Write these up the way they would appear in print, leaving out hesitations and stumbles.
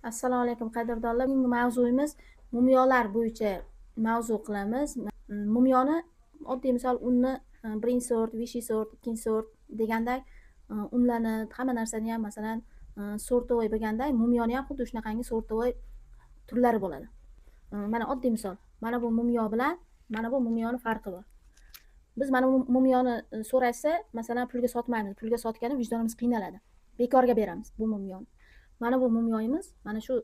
Assalomu alaykum qadrdonlar. Bugungi mavzuyimiz mumyolar bo'yicha mavzu qilamiz. Mumyoni oddiy misol unni birinchi sort, vishi sort, ikkinchi sort deganday unlarni hamma narsani ham masalan sortovoy bo'lganday mumyoni ham xuddi shunaqangi sortovoy turlari bo'ladi. Mana oddiy misol. Mana bu mumyo bilan mana bu mumyoni farqi bor. Biz mana bu mumyoni so'rashsa, masalan pulga sotmaymiz. Pulga sotgani vijdonimiz qiynaladi. Bekorga beramiz bu mumyoni. Mana bu mumyoyimiz, mana shu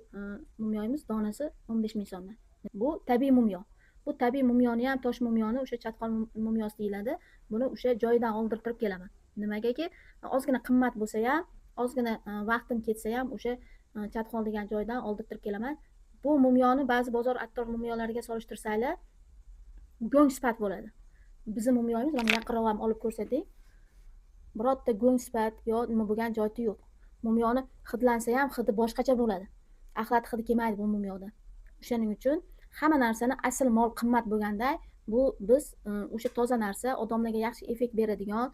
mumyoyimiz donasi 15 ming so'mdan. Bu tabiiy mumyo. Bu tabiiy mumyoni ham tosh mumyoni o'sha chatqol mumyosi deyiladi. Buni o'sha joyidan oldirtirib kelaman. Nimagaki, ozgina qimmat bo'lsa ham, ozgina vaqtim ketsa ham o'sha chatqol degan joydan oldirtirib kelaman. Bu mumyoni ba'zi bozor attor mumyolariga solishtirsanglar, go'ng sifat bo'ladi. Bizning mumyoyimiz mana yaqinroq ham olib ko'rsating. Birorta go'ng sifat yo nima bo'lgan joyi yo'q. Mumyoni hidlansa ham hidi boshqacha bo'ladi. Axlat hidi kelmaydi bu mumyoda. O'shaning uchun hamma narsani asl mol qimmat bo'lganday, bu biz o'sha toza narsa odamlarga yaxshi effekt beradigan,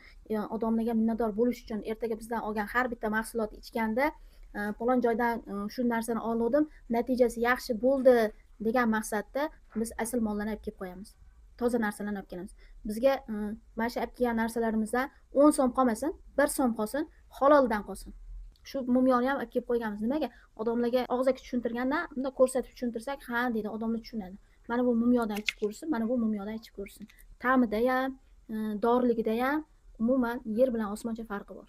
odamlarga minnatdor bo'lish uchun ertaga bizdan olgan har bitta mahsulot ichganda falon joydan shu narsani oldim, natijasi yaxshi bo'ldi degan maqsadda biz asl mollarni olib kelib qo'yamiz. Toza narsalarni olib kelamiz. Bizga mana shu olib kelgan narsalarimizdan 10 so'm qolmasin, 1 so'm qolsin, haloldan qolsin. Shu mumyoni ham olib kelib qo'yganmiz. Nimaga? Odamlarga og'zaki tushuntirganda, bunda ko'rsatib tushuntirsak, ha deydi, odamlar tushunadi. Mana bu mumyodan ichib ko'rsin, mana bu mumyodan ichib ko'rsin. Ta'mida ham, doriligida ham umuman yer bilan osmoncha farqi bor.